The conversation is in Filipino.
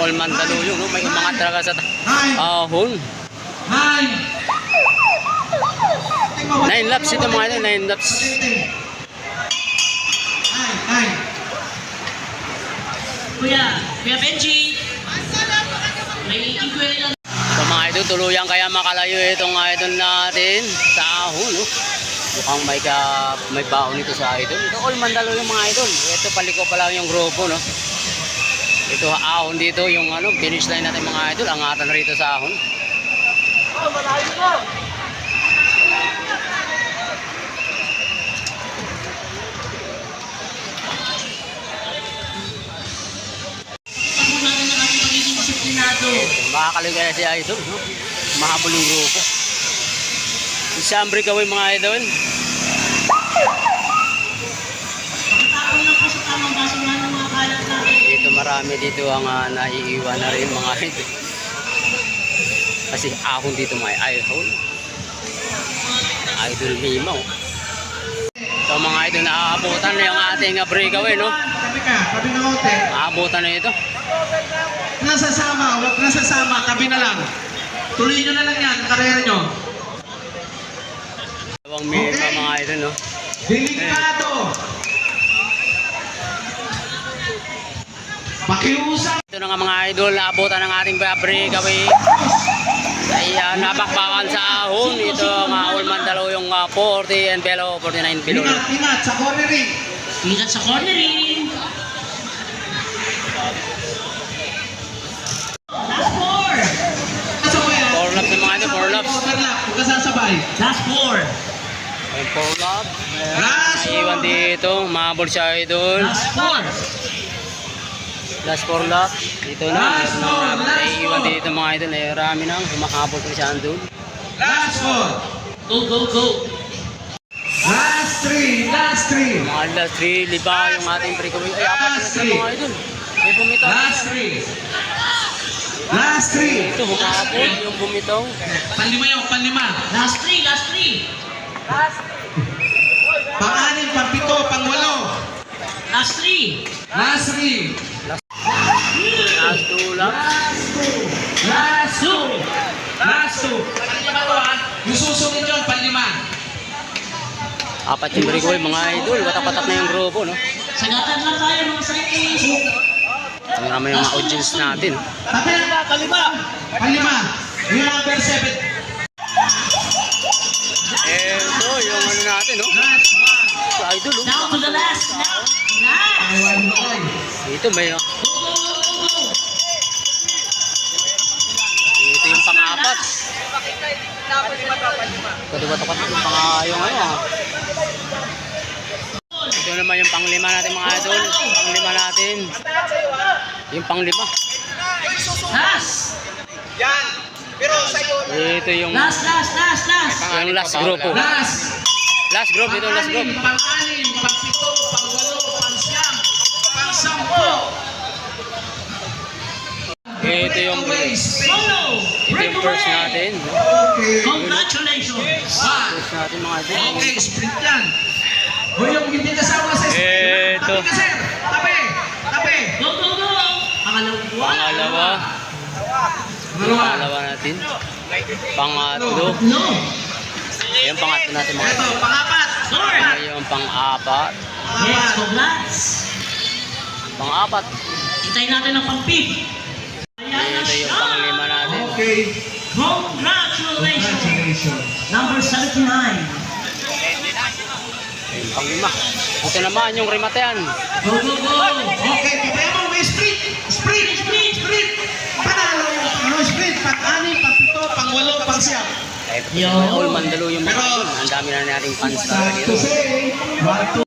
all Mandaluyong, no? May umangat talaga sa ahon. 9 laps ito mga idol, 9 laps. Kuya Benji, may inquiry lang. So mga idol, tuluyan kaya makalayo itong idol natin sa ahon, no? Mukhang may baon ito sa idol. Ito all Mandaluyong mga idol. Ito paliko pa lang yung grupo, no? Ito ahon dito yung finish line natin mga idol. Angatan rito sa ahon. Malayo na. Makakaligaya si idol, no? Mahabol yung grupo. Isang breakaway mga idol. Dito marami dito ang naiiwan na rin mga idol. Kasi ahon dito may ahon. Idol Mimaw. So mga idol, naaabutan na yung ating breakaway, no? Tabi na konti. Naaabutan na ito. Huwag nasasama, tabi na lang. Tuloy nyo na lang yan, karera nyo. Dalawang Mima mga idol, no? Delikado. Pakiusap. Ito na nga mga idol, naabutan ng ating breakaway. Ay napakbakan sa ahon. Ito nga all Mandaluyong 40 and below 49 below. Ingat sa cornering. Ingat sa cornering. Last 4. 4 laps ng mga idol, 4 laps. Huwag ka sasabay. Last 4. May 4 laps. Last Naiiwan dito, mahabol siya idol. Last 4. Last 4 laps. Dito na. Last four, last Naiiwan four. dito mga idol. Rami nang humahabol ko siya andun. Last 4. Go, go, go. Last 3. Last 3. Mga last 3, liba yung ating breakaway. Ay, apat na sila mga idol. May bumitaw. Last 3. Last 3. Ito, humahabol yung bumitaw. Panlima yun, panlima. Last 3, last 3. Pang-anim, pang-pito, pang-walo. Last 3. Last 3. Last 2 laps. Last 2. Last 2. Panlima to ha. Yung susunod yun, panlima. Apat yung breakaway mga idol. Watak-watak na yung grupo, no? Sagatan lang tayo mga sakis. Ang naman yung mga audience natin. Tabi na, panlima. Panlima. Yung number 7. Ito, yung natin, no? Last 1. Sa idol, no? Down to the last. Last. Ito may, Go, go, go, go. ito yung pang-apat. Kadibatok-atok yung yung Ito naman yung pang-5 natin mga idol. Pang-5 natin. Yung pang-5. Last. Ito yung Last, last, last, last. yung last grupo. Last. Last group, ito last group. Pang-anim, pang-pito, pang-walo, pang-siyam, pang-sampo. Ito yung Solo. ito yung first natin. Okay. Congratulations. First natin mga idol. Okay, sprint yan. O yung hindi kasama sa sprint. Ito. Tabi ka, sir. Tabi. Tabi. Go, go, go. Pangalawa. Pangalawa natin. Pangatlo. No. Yung pangatlo natin mga Ito, idol. pang-apat. Sorry. Yung pang-apat. Yes, congrats. Pang-apat. Hintayin natin ang pang-5. Ito yung pang-5 natin. Okay. Congratulations. Congratulations. Number 79. Yung pang-5. Ito naman yung rematean. Go, go, go. Okay, kaya mo may sprint. Sprint, sprint, sprint. Panalo yung sprint. Pang-anim, pang-pito, pang-walo, pang-siyam. All Mandaluyong mga idol. Ang dami na nating fans talaga To dito. say, 1, 2,